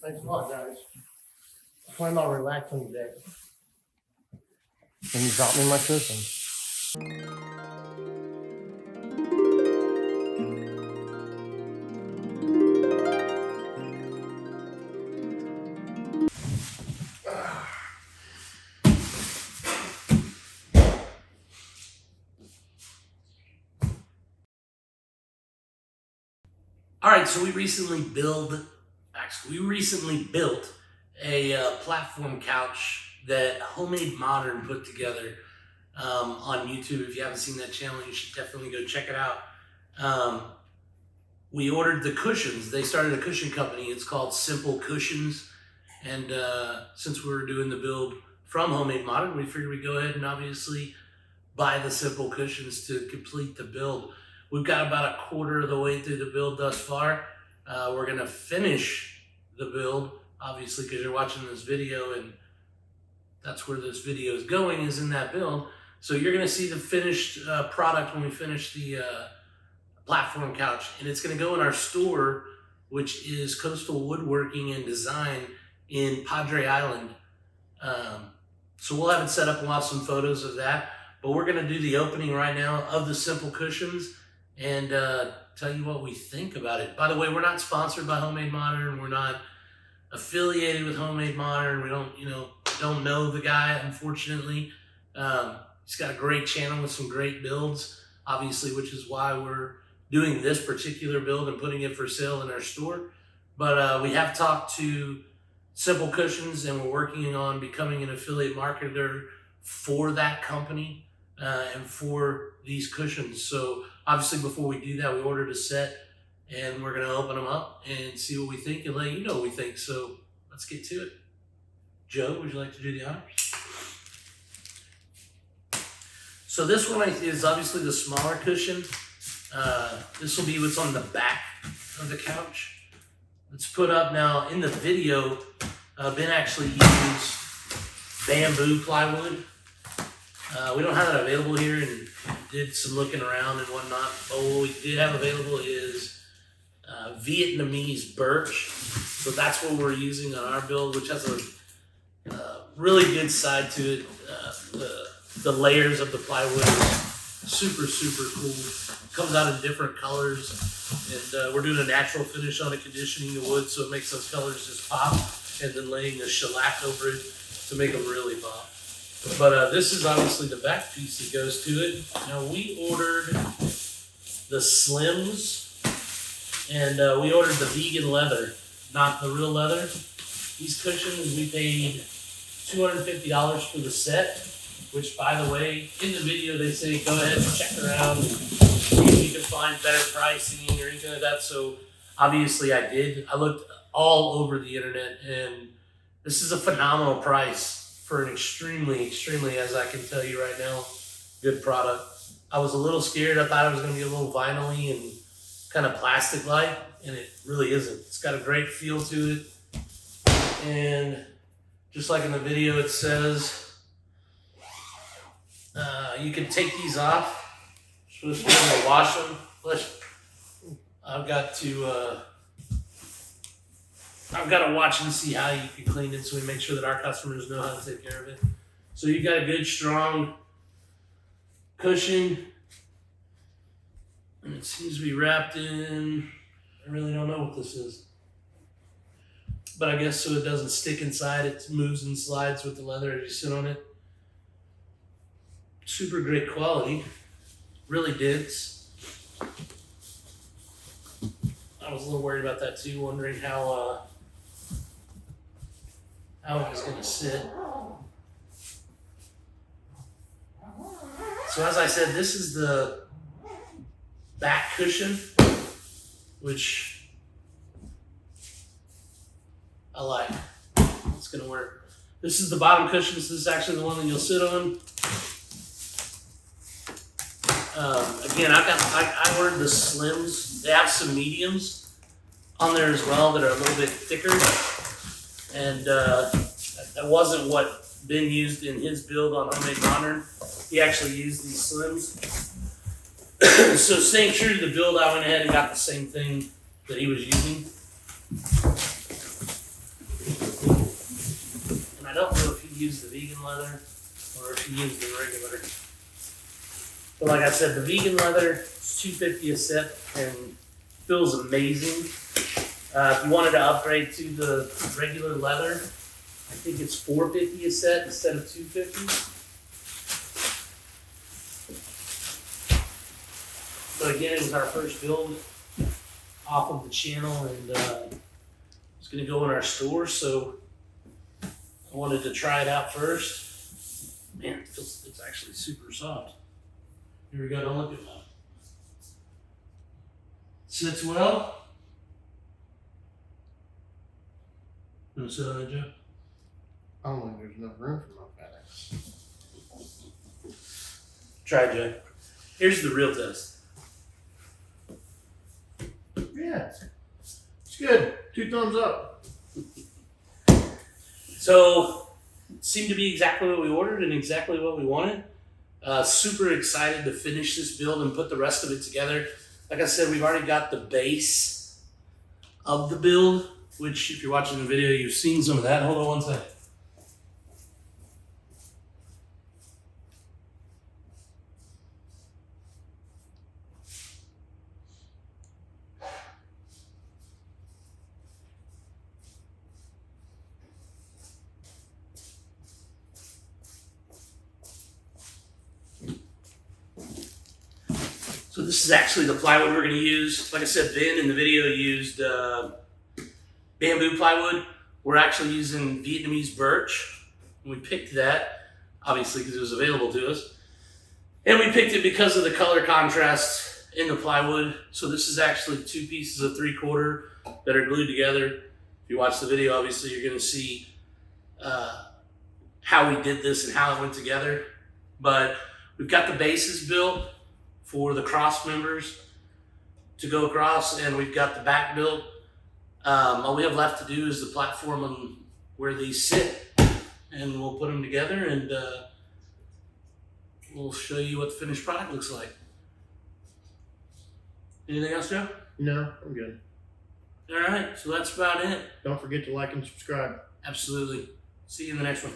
Thanks a lot, guys. I plan on relaxing today. And you brought me my cushion. All right, so we recently built a platform couch that Homemade Modern put together on YouTube. If you haven't seen that channel, you should definitely go check it out. We ordered the cushions. They started a cushion company. It's called Simple Cushions. And since we were doing the build from Homemade Modern, we figured we'd go ahead and obviously buy the Simple Cushions to complete the build. We've got about a quarter of the way through the build thus far. We're gonna finish the build, obviously, because you're watching this video and that's where this video is going, is in that build. So you're gonna see the finished product when we finish the platform couch. And it's gonna go in our store, which is Coastal Woodworking and Design in Padre Island. So we'll have it set up. We'll have some photos of that. But we're gonna do the opening right now of the Simple Cushions and tell you what we think about it. By the way, we're not sponsored by Homemade Modern. We're not affiliated with Homemade Modern. We don't know the guy, unfortunately. He's got a great channel with some great builds, obviously, which is why we're doing this particular build and putting it for sale in our store. But we have talked to Simple Cushions and we're working on becoming an affiliate marketer for that company and for these cushions. So obviously before we do that, we ordered a set and we're gonna open them up and see what we think and let you know what we think. So let's get to it. Joe, would you like to do the honors? So this one is obviously the smaller cushion. This will be what's on the back of the couch. It's put up now. In the video, Ben actually used bamboo plywood. We don't have that available here and did some looking around and whatnot, but what we did have available is Vietnamese birch. So that's what we're using on our build, which has a really good side to it. The layers of the plywood are super, super cool. It comes out in different colors, and we're doing a natural finish on it, conditioning the wood so it makes those colors just pop, and then laying a shellac over it to make them really pop. But this is obviously the back piece that goes to it. Now we ordered the slims, and we ordered the vegan leather, not the real leather. These cushions, we paid $250 for the set, which, by the way, in the video they say go ahead and check around and see if you can find better pricing or anything like that. So obviously I did. I looked all over the internet, and this is a phenomenal price for an extremely, as I can tell you right now, good product. I was a little scared. I thought it was going to be a little vinyl-y and kind of plastic-like, and it really isn't. It's got a great feel to it. And just like in the video, it says you can take these off. You're supposed to be able to wash them. I've got to watch and see how you can clean it so we make sure that our customers know how to take care of it. So you got a good, strong cushion. And it seems to be wrapped in, I really don't know what this is. But I guess so it doesn't stick inside, it moves and slides with the leather as you sit on it. Super great quality. Really dense. I was a little worried about that too, wondering how it was going to sit. So as I said, this is the back cushion, which I like. It's going to work. This is the bottom cushion. This is actually the one that you'll sit on. Again, I ordered the slims. They have some mediums on there as well that are a little bit thicker. And that wasn't what Ben used in his build on Homemade Modern. He actually used these slims. So staying true to the build, I went ahead and got the same thing that he was using. use the vegan leather or if you use the regular. But like I said, the vegan leather is $250 a set and feels amazing. If you wanted to upgrade to the regular leather, I think it's $450 a set instead of $250. But again, it was our first build off of the channel, and it's going to go in our store, so I wanted to try it out first. Man, it's actually super soft. Here we go, don't look at that. Sits well. You want to sit on it, Joe? I don't think there's enough room for my fat ass. Try it, Joe. Here's the real test. Yeah, it's good. 2 thumbs up. So, it seemed to be exactly what we ordered and exactly what we wanted. Super excited to finish this build and put the rest of it together. Like I said, we've already got the base of the build, which if you're watching the video, you've seen some of that. Hold on one second. So this is actually the plywood we're going to use. Like I said, Ben in the video used bamboo plywood. We're actually using Vietnamese birch. And we picked that, obviously, because it was available to us. And we picked it because of the color contrast in the plywood. So this is actually 2 pieces of 3/4 that are glued together. If you watch the video, obviously, you're going to see how we did this and how it went together. But we've got the bases built for the cross members to go across, and we've got the back built. All we have left to do is the platform on where these sit, and we'll put them together, and we'll show you what the finished product looks like. Anything else, Joe? No, I'm good. All right, so that's about it. Don't forget to like and subscribe. Absolutely. See you in the next one.